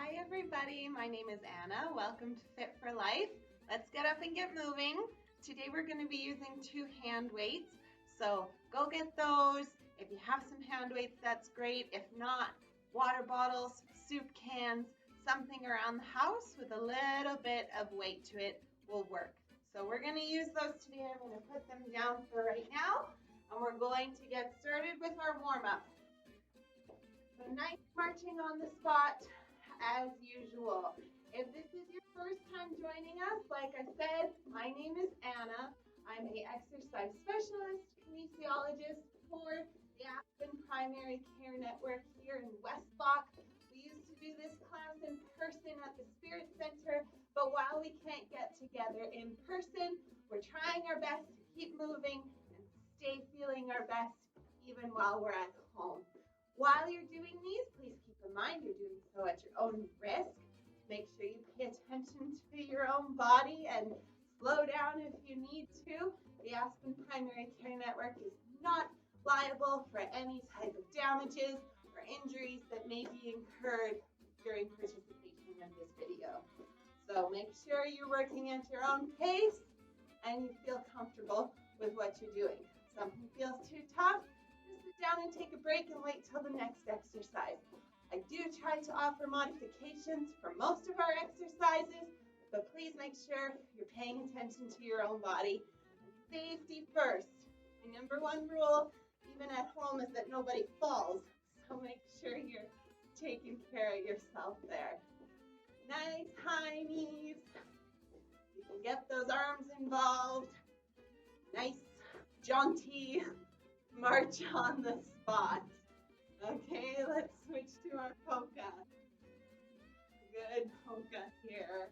Hi everybody, my name is Anna. Welcome to Fit for Life. Let's get up and get moving. Today we're going to be using 2 hand weights. So go get those. If you have some hand weights, that's great. If not, water bottles, soup cans, something around the house with a little bit of weight to it will work. So we're going to use those today. I'm going to put them down for right now. And we're going to get started with our warm-up. So nice marching on the spot as usual. If this is your first time joining us, like I said, my name is Anna. I'm an exercise specialist, kinesiologist for the Aspen Primary Care Network here in Westlock. We used to do this class in person at the Spirit Center, but while we can't get together in person, we're trying our best to keep moving and stay feeling our best even while we're at home. While you're doing these, please keep in mind you're doing so at your own risk. Make sure you pay attention to your own body and slow down if you need to. The Aspen Primary Care Network is not liable for any type of damages or injuries that may be incurred during participation in this video. So make sure you're working at your own pace and you feel comfortable with what you're doing. If something feels too tough, just sit down and take a break and wait till the next exercise. I do try to offer modifications for most of our exercises, but please make sure you're paying attention to your own body. Safety first. My number one rule, even at home, is that nobody falls. So make sure you're taking care of yourself there. Nice high knees. You can get those arms involved. Nice, jaunty march on the spot. Okay, let's switch to our polka. Good polka here.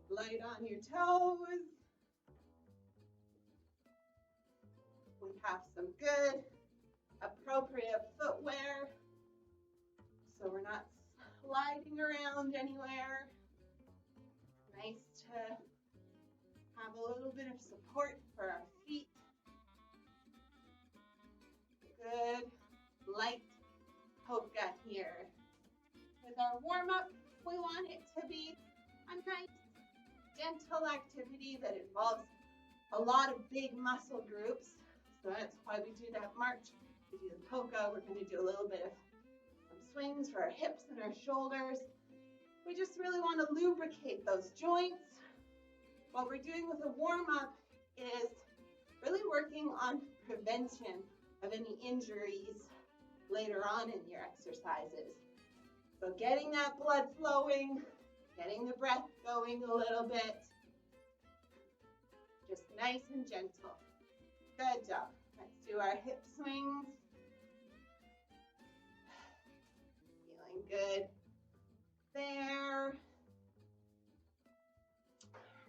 Light on your toes. We have some good, appropriate footwear, so we're not sliding around anywhere. Nice to have a little bit of support for our feet. Good, light polka here. With our warm-up, we want it to be a nice, gentle activity that involves a lot of big muscle groups. So that's why we do that march. We do the polka. We're going to do a little bit of some swings for our hips and our shoulders. We just really want to lubricate those joints. What we're doing with a warm-up is really working on prevention of any injuries later on in your exercises. So getting that blood flowing, getting the breath going a little bit, just nice and gentle. Good job. Let's do our hip swings. Feeling good there.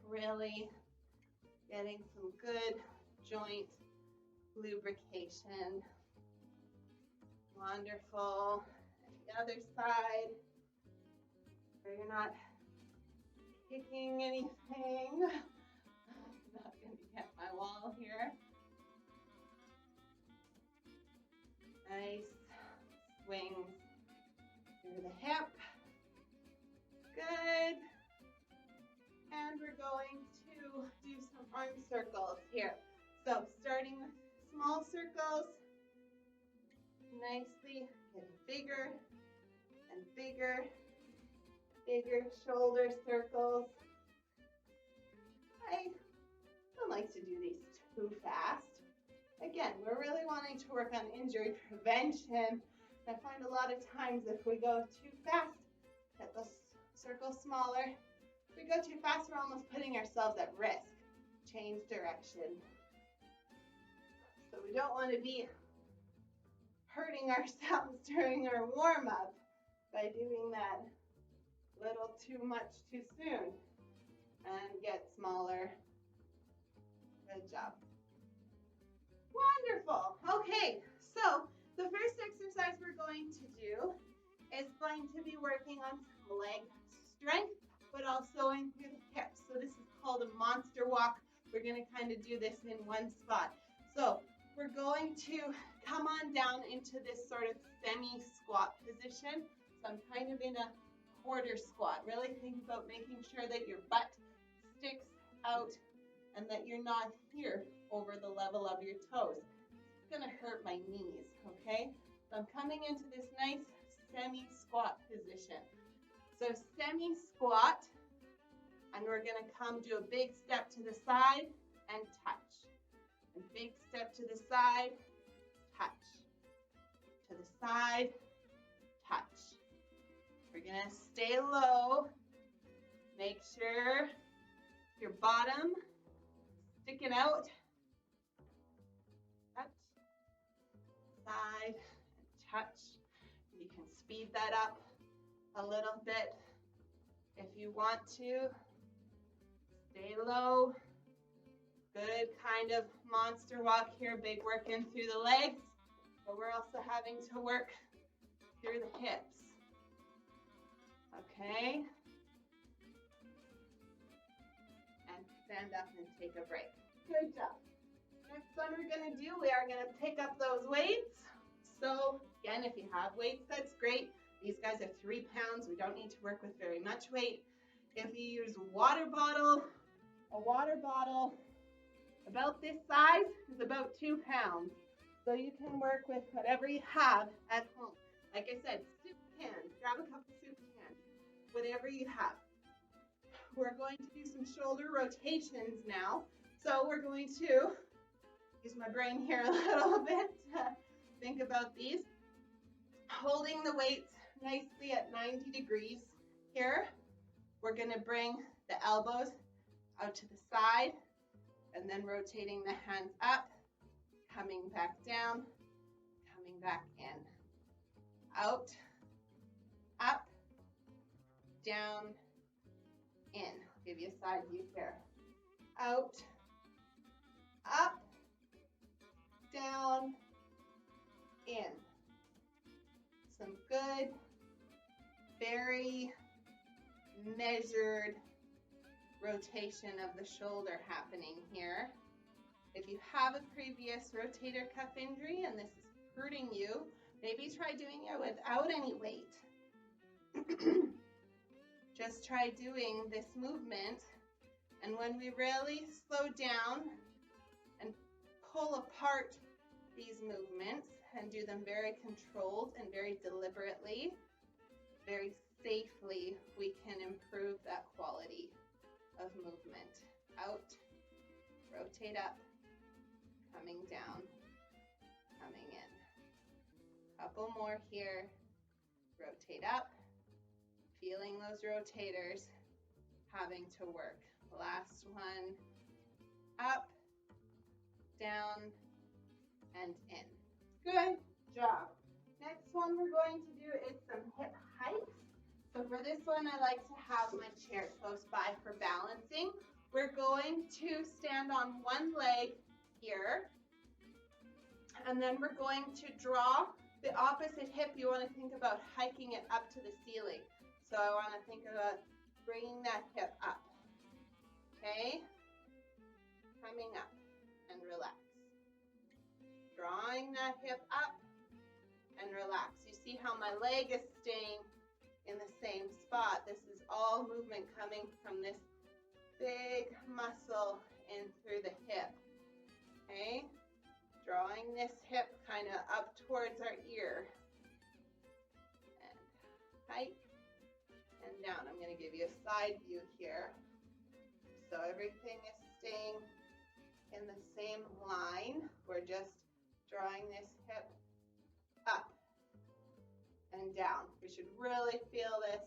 Really getting some good joint lubrication. Wonderful. And the other side, where you're not kicking anything. I'm not going to get my wall here. Nice swings through the hip. Good. And we're going to do some arm circles here. So starting with small circles, nicely getting bigger and bigger, bigger shoulder circles. I don't like to do these too fast. Again, we're really wanting to work on injury prevention. I find a lot of times if we go too fast, get those circles smaller. If we go too fast, we're almost putting ourselves at risk. Change direction. So we don't want to be hurting ourselves during our warm-up by doing that little too much too soon. And get smaller. Good job. Wonderful. Okay, so the first exercise we're going to do is going to be working on some leg strength, but also in through the hips. So this is called a monster walk. We're going to kind of do this in one spot. So we're going to come on down into this sort of semi-squat position. So I'm kind of in a quarter squat. Really think about making sure that your butt sticks out and that you're not here over the level of your toes. It's gonna hurt my knees, okay? So I'm coming into this nice semi-squat position. So semi-squat, and we're gonna come do a big step to the side and touch. A big step to the side, touch. To the side, touch. We're gonna stay low. Make sure your bottom sticking out. Touch, side, and touch. You can speed that up a little bit if you want to. Stay low. Good kind of monster walk here, big work in through the legs, but we're also having to work through the hips. Okay. And stand up and take a break. Good job. Next one we're gonna do, we are gonna pick up those weights. So again, if you have weights, that's great. These guys are 3 pounds. We don't need to work with very much weight. If you use a water bottle about this size is about 2 pounds. So you can work with whatever you have at home. Like I said, soup can, grab a couple soup cans, whatever you have. We're going to do some shoulder rotations now. So we're going to use my brain here a little bit to think about these. Holding the weights nicely at 90 degrees here. We're going to bring the elbows out to the side and then rotating the hands up, coming back down, coming back in, out, up, down, in. I'll give you a side view here. Out, up, down, in. Some good, very measured rotation of the shoulder happening here. If you have a previous rotator cuff injury and this is hurting you, maybe try doing it without any weight. Just try doing this movement, and when we really slow down and pull apart these movements and do them very controlled and very deliberately, very safely, we can improve that quality of movement. Out, rotate up, coming down, coming in. Couple more here. Rotate up, feeling those rotators having to work. Last one, up, down, and in. Good job. Next one we're going to do is some hip hikes. So for this one, I like to have my chair close by for balancing. We're going to stand on one leg here, and then we're going to draw the opposite hip. You want to think about hiking it up to the ceiling. So I want to think about bringing that hip up. Okay? Coming up and relax. Drawing that hip up and relax. You see how my leg is staying in the same spot. This is all movement coming from this big muscle in through the hip. Okay? Drawing this hip kind of up towards our ear. And hike and down. I'm going to give you a side view here. So everything is staying in the same line. We're just drawing this hip up and down. We should really feel this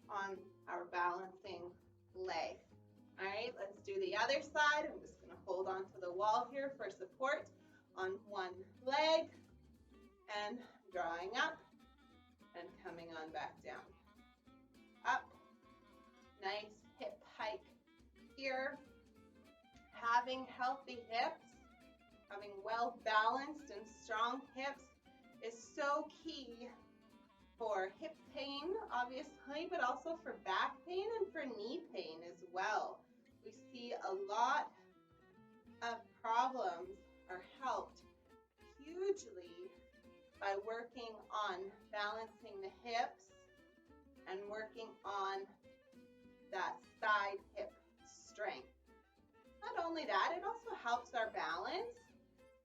on our balancing leg. All right, let's do the other side. I'm just going to hold on to the wall here for support on one leg and drawing up and coming on back down. Up, nice hip hike here. Having healthy hips, having well balanced and strong hips is so key for hip pain, obviously, but also for back pain and for knee pain as well. We see a lot of problems are helped hugely by working on balancing the hips and working on that side hip strength. Not only that, it also helps our balance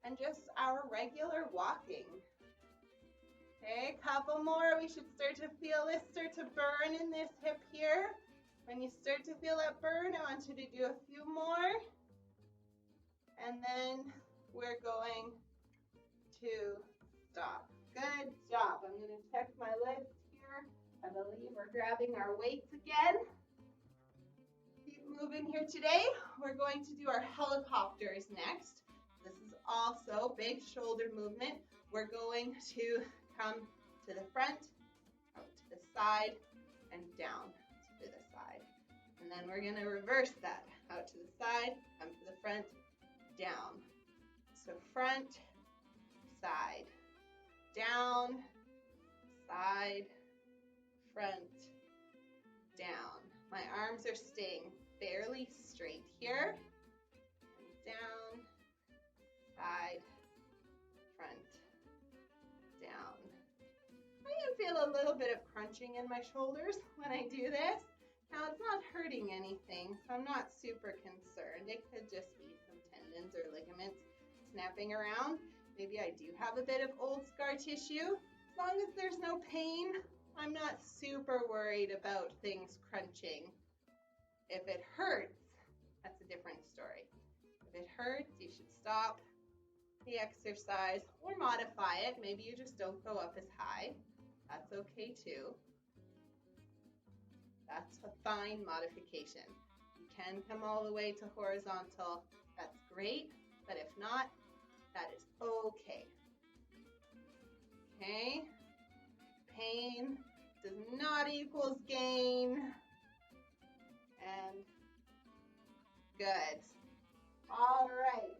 and just our regular walking. Okay, a couple more. We should start to feel this start to burn in this hip here. When you start to feel that burn, I want you to do a few more. And then we're going to stop. Good job. I'm going to check my list here. I believe we're grabbing our weights again. Keep moving here today. We're going to do our helicopters next. This is also big shoulder movement. We're going to come to the front, out to the side, and down to the side. And then we're going to reverse that. Out to the side, come to the front, down. So front, side, down, side, front, down. My arms are staying fairly straight here. Down, side, front, down. I can feel a little bit of crunching in my shoulders when I do this. Now it's not hurting anything, so I'm not super concerned. It could just be some tendons or ligaments snapping around. Maybe I do have a bit of old scar tissue. As long as there's no pain, I'm not super worried about things crunching. If it hurts, that's a different story. If it hurts, you should stop the exercise or modify it. Maybe you just don't go up as high. That's okay too. That's a fine modification. You can come all the way to horizontal. That's great, but if not, that is okay. Okay? Pain does not equals gain. And good. All right.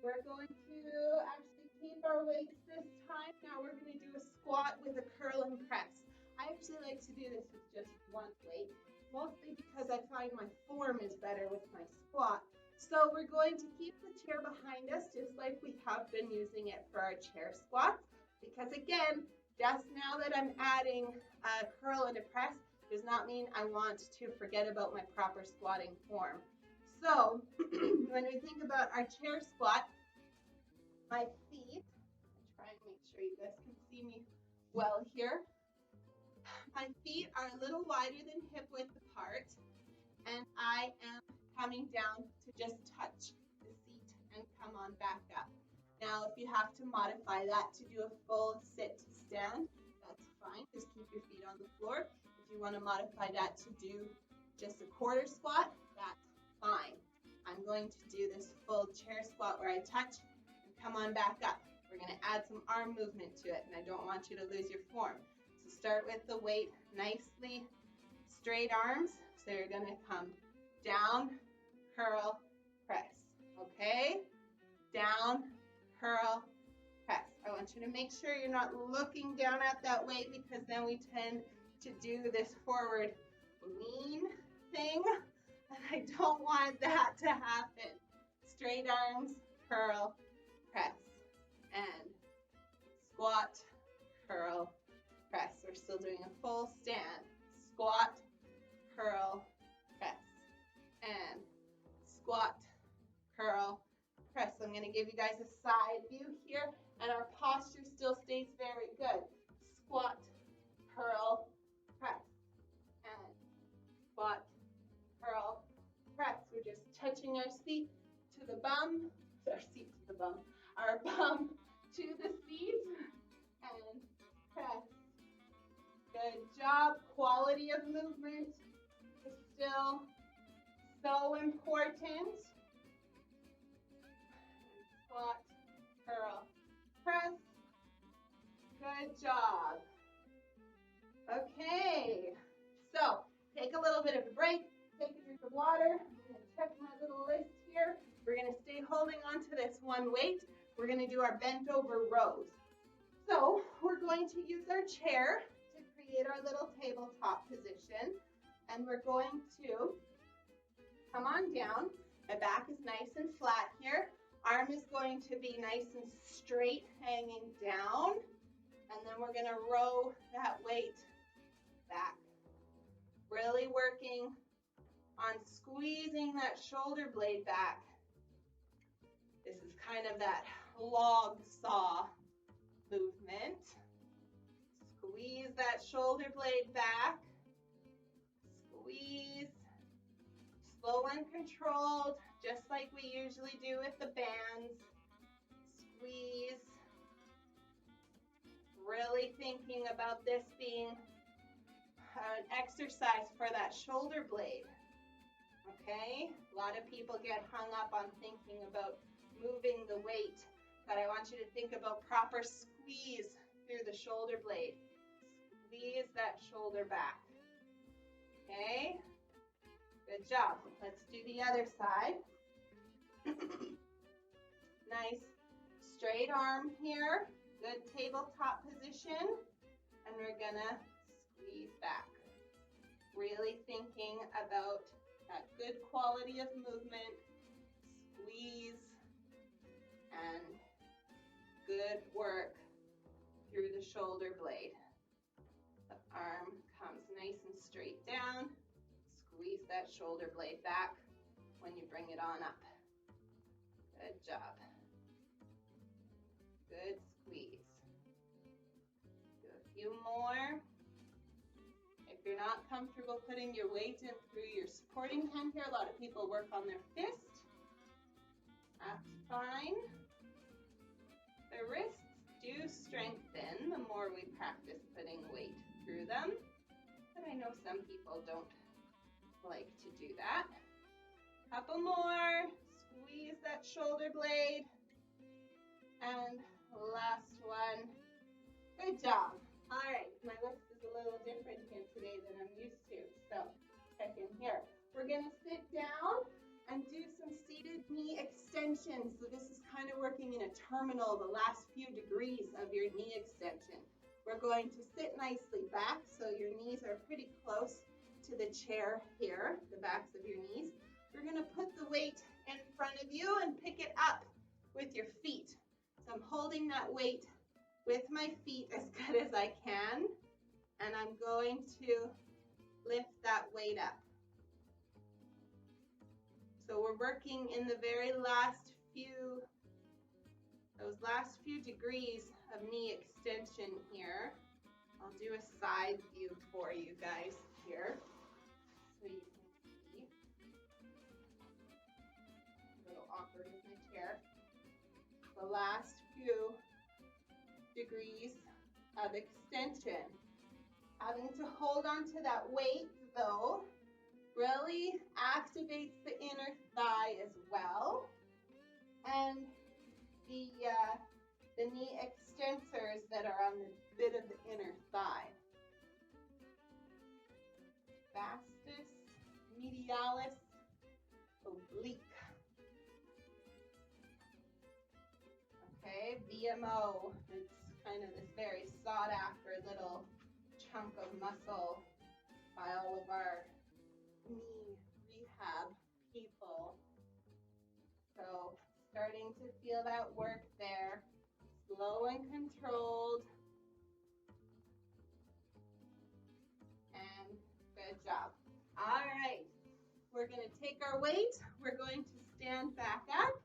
We're going to actually keep our weights this time. Now we're going to do a squat with a curl and press. I actually like to do this with just one weight, mostly because I find my form is better with my squat. So we're going to keep the chair behind us just like we have been using it for our chair squats, because again, just now that I'm adding a curl and a press does not mean I want to forget about my proper squatting form. So when we think about our chair squat, my feet, I'll try and make sure you guys can see me well here. My feet are a little wider than hip width apart, and I am coming down to just touch the seat and come on back up. Now, if you have to modify that to do a full sit to stand, that's fine. Just keep your feet on the floor. If you want to modify that to do just a quarter squat, that's fine. I'm going to do this full chair squat where I touch and come on back up. We're going to add some arm movement to it, and I don't want you to lose your form. So start with the weight, nicely straight arms. So you're going to come down, curl, press. Okay? Down, curl, press. I want you to make sure you're not looking down at that weight, because then we tend to do this forward lean thing, and I don't want that to happen. Straight arms, curl, press, and squat, curl, press. We're still doing a full stand. Squat, curl, press, and squat, curl, press. So I'm going to give you guys a side view here, and our posture still stays very good. Squat, curl, press, and squat, curl, press. We're just touching our seat to the bum, our seat to the bum, our bum to the seat, and press. Good job. Quality of movement is still so important. Squat, curl, press. Good job. Okay, so take a little bit of a break, take a drink of water. I'm going to check my little list here. We're going to stay holding on to this one weight. We're going to do our bent over rows. So we're going to use our chair to create our little tabletop position, and we're going to come on down. My back is nice and flat here. Arm is going to be nice and straight, hanging down, and then we're going to row that weight back Really working on squeezing that shoulder blade back. This is kind of that log saw movement. Squeeze that shoulder blade back. Squeeze. Slow and controlled, just like we usually do with the bands. Squeeze. Really thinking about this being an exercise for that shoulder blade. Okay? A lot of people get hung up on thinking about moving the weight, but I want you to think about proper squeeze through the shoulder blade. Squeeze that shoulder back. Okay? Good job. Let's do the other side. Nice straight arm here. Good tabletop position. And we're gonna squeeze back. Really thinking about that good quality of movement. Squeeze. And good work through the shoulder blade. The arm comes nice and straight down. Squeeze that shoulder blade back when you bring it on up. Good job. Good squeeze. Do a few more. If you're not comfortable putting your weight in through your supporting hand here, a lot of people work on their fist. That's fine. The wrists do strengthen the more we practice putting weight through them, but I know some people don't like to do that. Couple more. Squeeze that shoulder blade. And last one. Good job. All right, my lift is a little different here today than I'm used to, so check in here. We're gonna sit down and do some seated knee extensions. So this is kind of working in a terminal, the last few degrees of your knee extension. We're going to sit nicely back so your knees are pretty close to the chair here, the backs of your knees. You're going to put the weight in front of you and pick it up with your feet. So I'm holding that weight with my feet as good as I can, and I'm going to lift that weight up. So we're working in the very last few, those last few degrees of knee extension here. I'll do a side view for you guys here so you can see. A little awkward with my chair. The last few degrees of extension. Having to hold on to that weight though really activates the inner thigh as well, and the knee extensors that are on the bit of the inner thigh. Vastus, medialis, oblique. Okay, VMO. It's kind of this very sought after little chunk of muscle by all of our knee rehab people. So starting to feel that work there, slow and controlled, and good job. All right, we're going to take our weight, we're going to stand back up,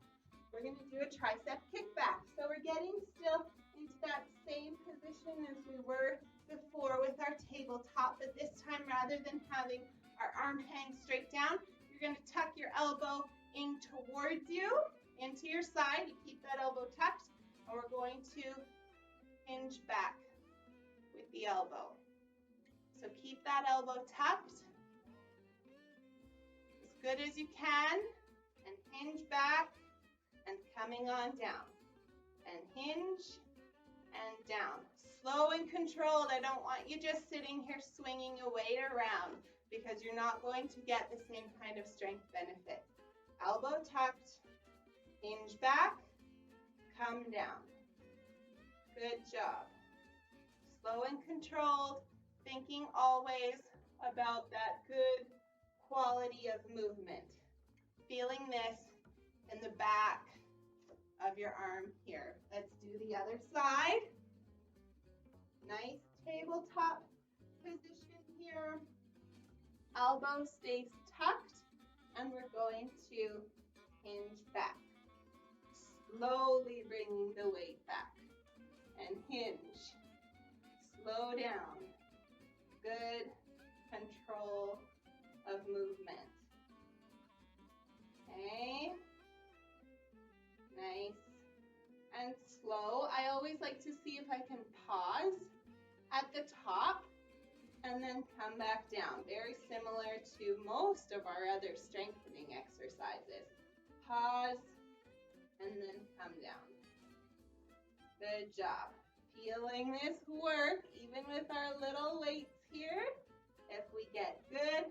we're going to do a tricep kickback. So we're getting still into that same position as we were before with our tabletop, but this time rather than having our arm hang straight down, you're going to tuck your elbow in towards you, into your side. You keep that elbow tucked, and we're going to hinge back with the elbow. So keep that elbow tucked as good as you can, and hinge back, and coming on down, and hinge, and down. Slow and controlled. I don't want you just sitting here swinging your weight around, because you're not going to get the same kind of strength benefit. Elbow tucked, hinge back, come down. Good job. Slow and controlled, thinking always about that good quality of movement. Feeling this in the back of your arm here. Let's do the other side. Nice tabletop position here. Elbow stays tucked, and we're going to hinge back. Slowly bringing the weight back. And hinge. Slow down. Good control of movement. Okay. Nice and slow. I always like to see if I can pause at the top and then come back down. Very similar to most of our other strengthening exercises. Pause and then come down. Good job. Feeling this work, even with our little weights here. If we get good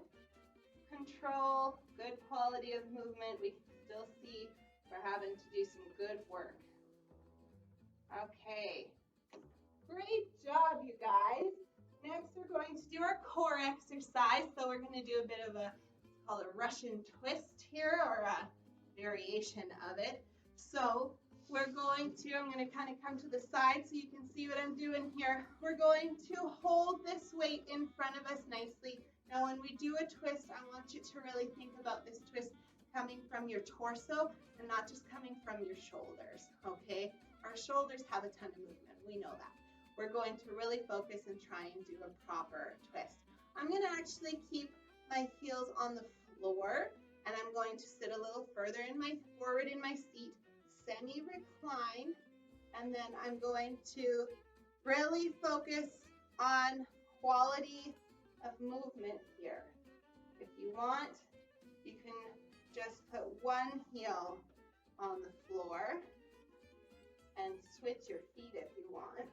control, good quality of movement, we can still see we're having to do some good work. Okay. Great job, you guys. Next, we're going to do our core exercise. So we're going to do a bit of called a Russian twist here, or a variation of it. So I'm going to kind of come to the side so you can see what I'm doing here. We're going to hold this weight in front of us nicely. Now, when we do a twist, I want you to really think about this twist coming from your torso and not just coming from your shoulders, okay? Our shoulders have a ton of movement. We know that. We're going to really focus and try and do a proper twist. I'm going to actually keep my heels on the floor, and I'm going to sit a little further forward in my seat, semi-recline, and then I'm going to really focus on quality of movement here. If you want, you can just put one heel on the floor and switch your feet if you want.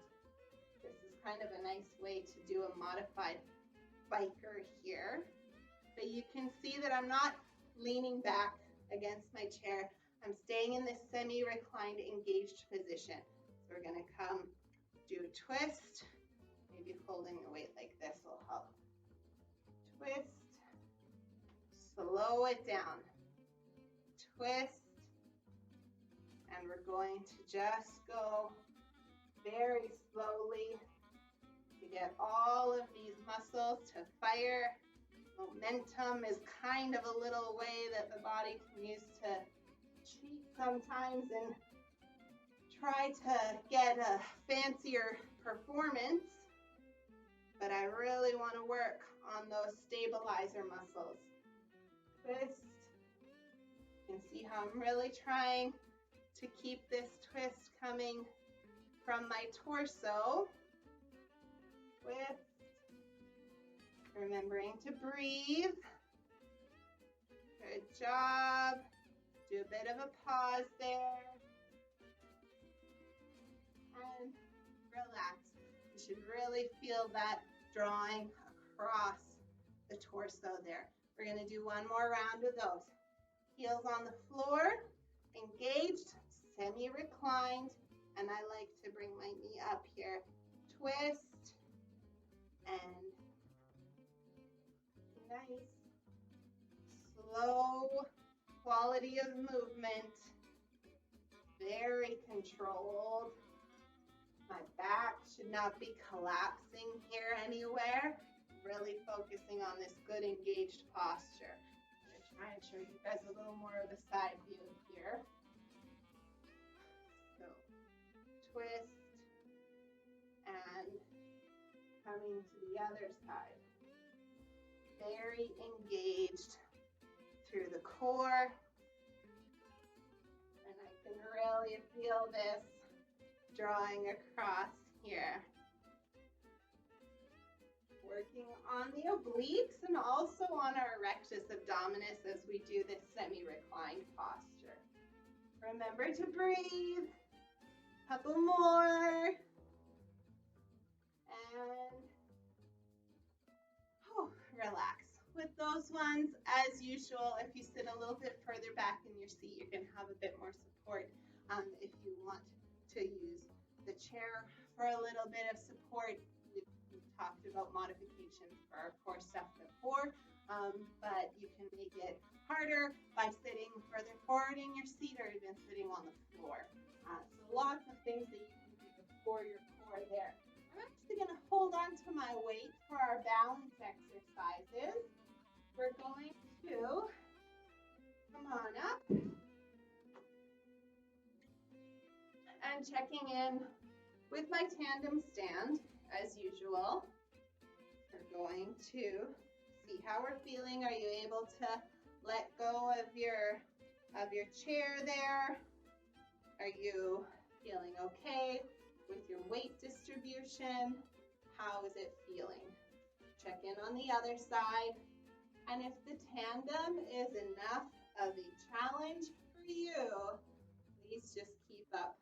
This is kind of a nice way to do a modified biker here. But you can see that I'm not leaning back against my chair. I'm staying in this semi-reclined, engaged position. So we're gonna come do a twist. Maybe holding the weight like this will help. Twist, slow it down. Twist, and we're going to just go very slowly to get all of these muscles to fire. Momentum is kind of a little way that the body can use to cheat sometimes and try to get a fancier performance, but I really want to work on those stabilizer muscles. Twist. You can see how I'm really trying to keep this twist coming from my torso. Twist. Remembering to breathe. Good job. Do a bit of a pause there. And relax. You should really feel that drawing across the torso there. We're going to do one more round of those. Heels on the floor, engaged, semi-reclined, and I like to bring my knee up here. Twist, and nice, slow quality of movement, very controlled. My back should not be collapsing here anywhere. Really focusing on this good engaged posture. I'm going to try and show you guys a little more of the side view here. So, twist, and coming to the other side. Very engaged through the core. And I can really feel this drawing across here. Working on the obliques and also on our rectus abdominis as we do this semi-reclined posture. Remember to breathe. Couple more. And relax. With those ones, as usual, if you sit a little bit further back in your seat, you're going to have a bit more support. If you want to use the chair for a little bit of support, we've talked about modifications for our core stuff before, but you can make it harder by sitting further forward in your seat or even sitting on the floor. So lots of things that you can do for your core there. I'm actually going to hold on to my weight for our balance exercises. we're going to come on up and checking in with my tandem stand as usual. We're going to see how we're feeling. Are you able to let go of your chair there? Are you feeling okay with your weight distribution? How is it feeling? Check in on the other side. And if the tandem is enough of a challenge for you, please just keep up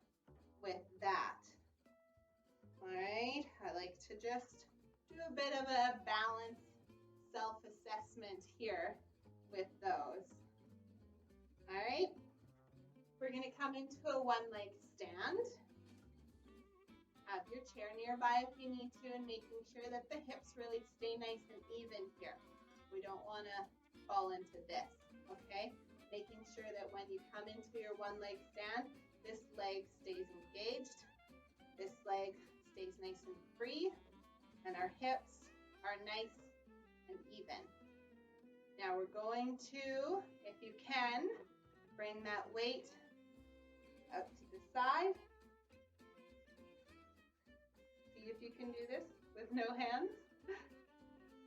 with that. All right, I like to just do a bit of a balance self-assessment here with those. All right, we're gonna come into a one-leg stand. Have your chair nearby if you need to, and making sure that the hips really stay nice and even here. We don't wanna fall into this, okay? Making sure that when you come into your one-leg stand, this leg stays engaged, this leg stays nice and free, and our hips are nice and even. Now we're going to, if you can, bring that weight out to the side. See if you can do this with no hands.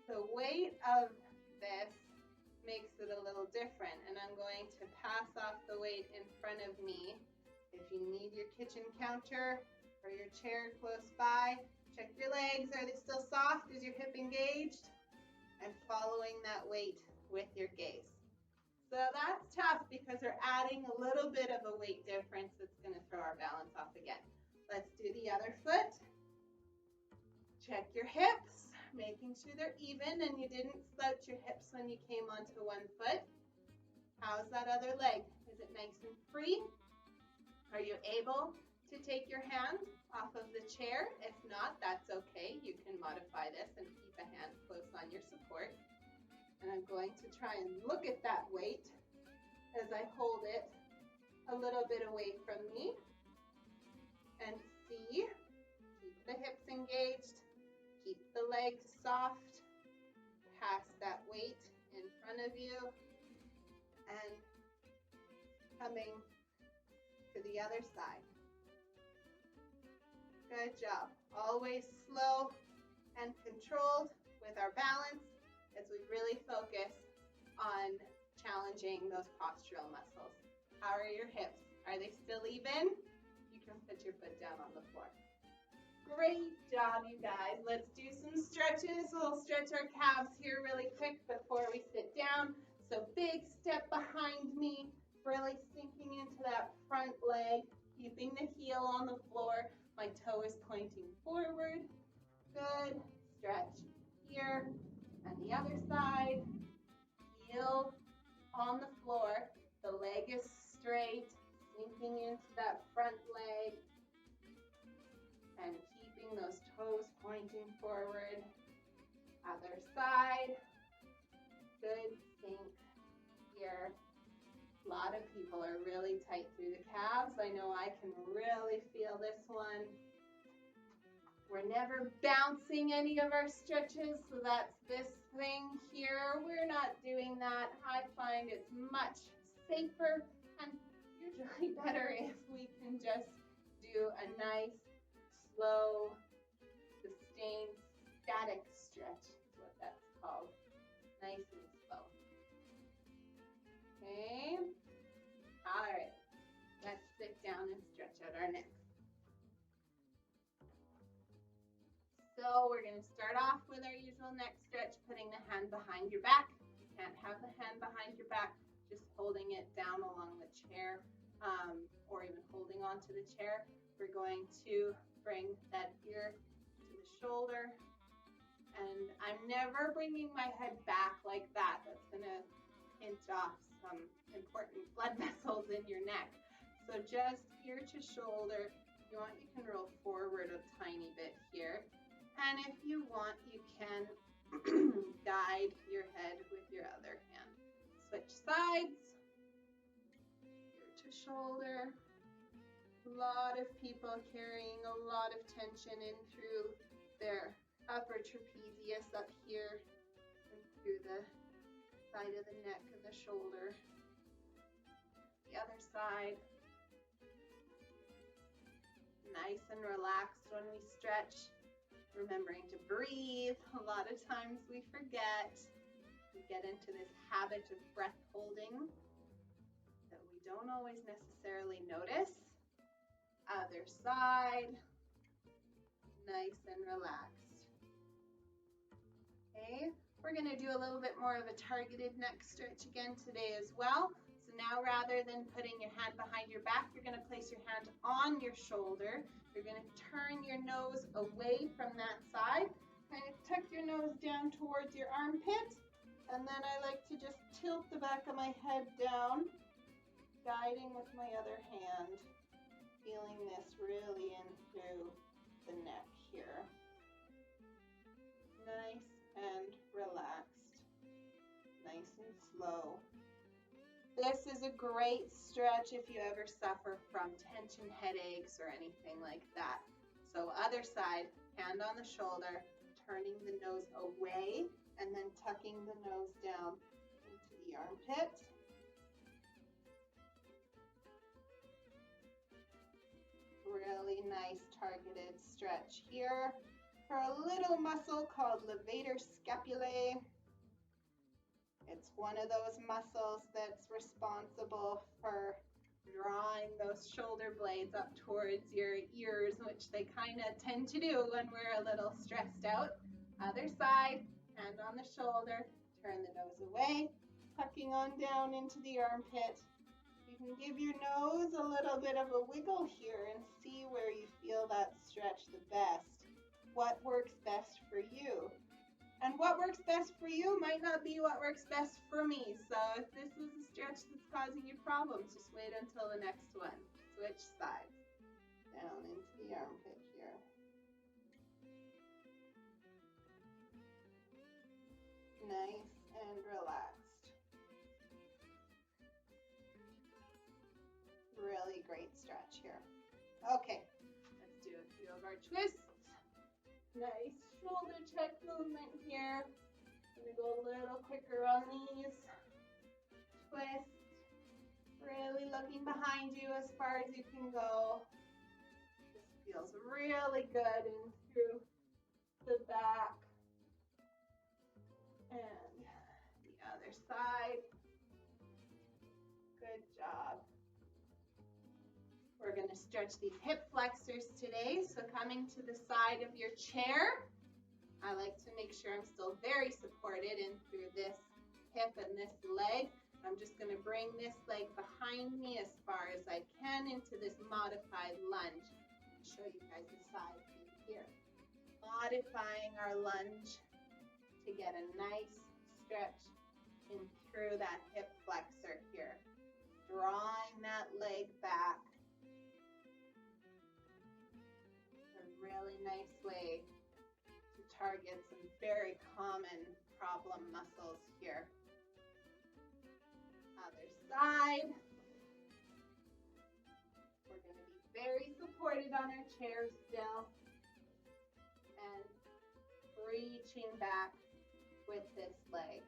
The weight of this makes it a little different, and I'm going to pass off the weight in front of me. If you need your kitchen counter or your chair close by, check your legs. Are they still soft? Is your hip engaged? And following that weight with your gaze. So that's tough because we're adding a little bit of a weight difference that's going to throw our balance off again. Let's do the other foot. Check your hips, making sure they're even and you didn't slouch your hips when you came onto one foot. How's that other leg? Is it nice and free? Are you able to take your hand off of the chair? If not, that's okay. You can modify this and keep a hand close on your support. And I'm going to try and look at that weight as I hold it a little bit away from me and see. Keep the hips engaged. Keep the legs soft. Pass that weight in front of you and coming to the other side. Good job. Always slow and controlled with our balance as we really focus on challenging those postural muscles. How are your hips? Are they still even? You can put your foot down on the floor. Great job, you guys. Let's do some stretches. We'll stretch our calves here really quick before we sit down. So big step behind me, really sinking into that front leg, keeping the heel on the floor. My toe is pointing forward. Good. Stretch here and the other side. Heel on the floor. The leg is straight, sinking into that front leg and keeping those toes pointing forward. Other side. Good sink here. A lot of people are really tight through the calves. I know I can really feel this one. We're never bouncing any of our stretches, so that's this thing here. We're not doing that. I find it's much safer and usually better if we can just do a nice, slow, sustained, static stretch is what that's called. Nice and slow. Okay. All right. Let's sit down and stretch out our neck. So we're going to start off with our usual neck stretch, putting the hand behind your back. You can't have the hand behind your back, just holding it down along the chair or even holding onto the chair. We're going to bring that ear to the shoulder. And I'm never bringing my head back like that. That's going to pinch off some important blood vessels in your neck. So just ear to shoulder. If you want, you can roll forward a tiny bit here. And if you want, you can guide your head with your other hand. Switch sides, ear to shoulder. A lot of people carrying a lot of tension in through their upper trapezius up here and through the side of the neck and the shoulder. The other side. Nice and relaxed when we stretch, remembering to breathe. A lot of times we forget. We get into this habit of breath holding that we don't always necessarily notice. Other side, nice and relaxed. Okay, we're going to do a little bit more of a targeted neck stretch again today as well. So now rather than putting your hand behind your back, you're going to place your hand on your shoulder. You're going to turn your nose away from that side, kind of tuck your nose down towards your armpit, and then I like to just tilt the back of my head down, guiding with my other hand, feeling this really in through the neck here. Nice and relaxed, nice and slow. This is a great stretch if you ever suffer from tension headaches or anything like that. So other side, hand on the shoulder, turning the nose away and then tucking the nose down into the armpit. Really nice targeted stretch here for a little muscle called levator scapulae. It's one of those muscles that's responsible for drawing those shoulder blades up towards your ears, which they kind of tend to do when we're a little stressed out. Other side, hand on the shoulder, turn the nose away, tucking on down into the armpit. You can give your nose a little bit of a wiggle here and see where you feel that stretch the best. What works best for you? And what works best for you might not be what works best for me. So if this is a stretch that's causing you problems, just wait until the next one. Switch sides. Down into the armpit here. Nice and relaxed. Really great stretch here. Okay, let's do a few of our twists. Nice shoulder check movement here. I'm gonna go a little quicker on these. Twist. Really looking behind you as far as you can go. This feels really good in through the back. And the other side. Good job. We're going to stretch these hip flexors today. So coming to the side of your chair, I like to make sure I'm still very supported in through this hip and this leg. I'm just going to bring this leg behind me as far as I can into this modified lunge. I'll show you guys the side view here. Modifying our lunge to get a nice stretch in through that hip flexor here. Drawing that leg back. Really nice way to target some very common problem muscles here. Other side. We're going to be very supported on our chair still and reaching back with this leg.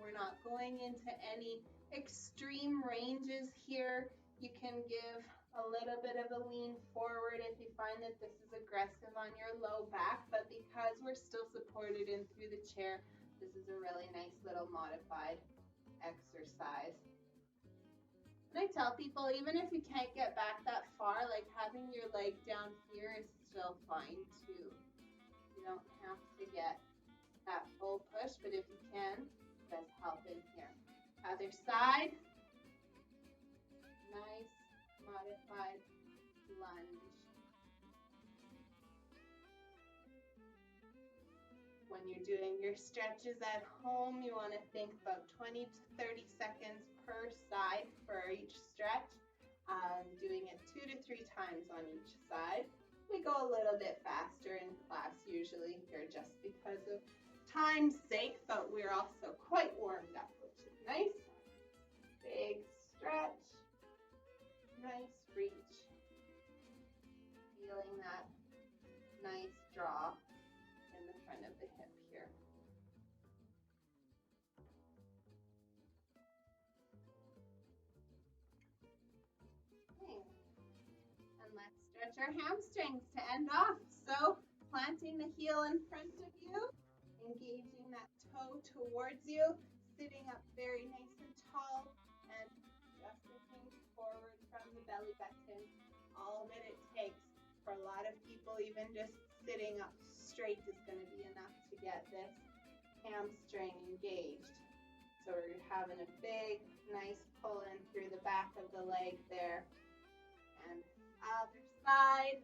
We're not going into any extreme ranges here. You can give a little bit of a lean forward if you find that this is aggressive on your low back, but because we're still supported in through the chair, this is a really nice little modified exercise. And I tell people, even if you can't get back that far, like having your leg down here is still fine too. You don't have to get that full push, but if you can, it does help in here. Other side. Nice modified lunge. When you're doing your stretches at home, you want to think about 20 to 30 seconds per side for each stretch. Doing it 2 to 3 times on each side. We go a little bit faster in class usually here just because of time's sake, but we're also quite warmed up, which is nice. Big stretch. Nice reach. Feeling that nice draw in the front of the hip here. stretch our hamstrings to end off. So planting the heel in front of you, engaging that toe towards you, sitting up very nice and tall, and just looking forward from the belly button. All that it takes. For a lot of people, even just sitting up straight is going to be enough to get this hamstring engaged. So we're having a big, nice pull in through the back of the leg there. And other side,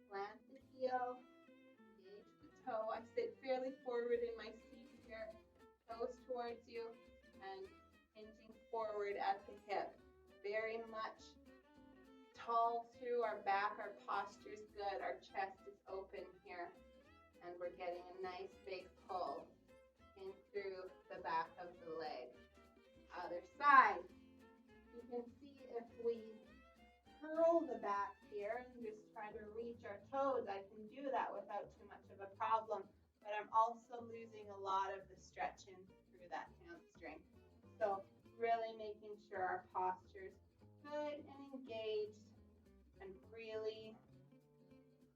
plant the heel, engage the toe. I sit fairly forward in my seat here, toes towards you, and hinging forward at the hip. Very much tall through our back, our posture's good, our chest is open here, and we're getting a nice big pull in through the back of the leg. Other side, you can see if we curl the back here and just try to reach our toes, I can do that without too much of a problem, but I'm also losing a lot of the stretching through that hamstring. So really making sure our posture's good and engaged and really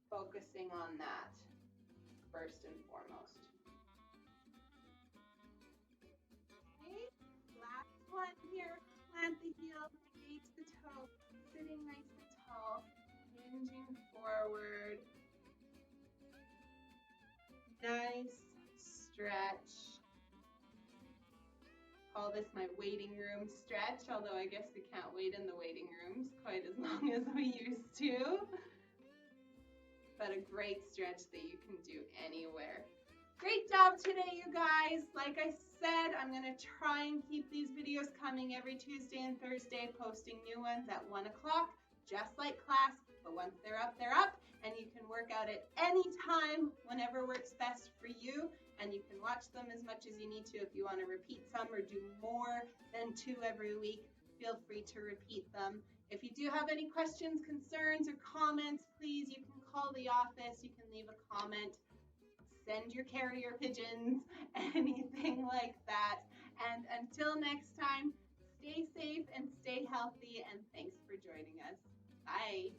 focusing on that first and foremost. Okay, last one here. Plant the heel, engage the toe, sitting nice and tall, hinging forward. Nice stretch. Call this my waiting room stretch, although I guess we can't wait in the waiting rooms quite as long as we used to. But a great stretch that you can do anywhere. Great job today, you guys. Like I said, I'm going to try and keep these videos coming every Tuesday and Thursday, posting new ones at 1 o'clock, just like class. But once they're up, and you can work out at any time, whenever works best for you. And you can watch them as much as you need to. If you want to repeat some or do more than 2 every week, feel free to repeat them. If you do have any questions, concerns, or comments, please, you can call the office. You can leave a comment. Send your carrier pigeons, anything like that. And until next time, stay safe and stay healthy, and thanks for joining us. Bye.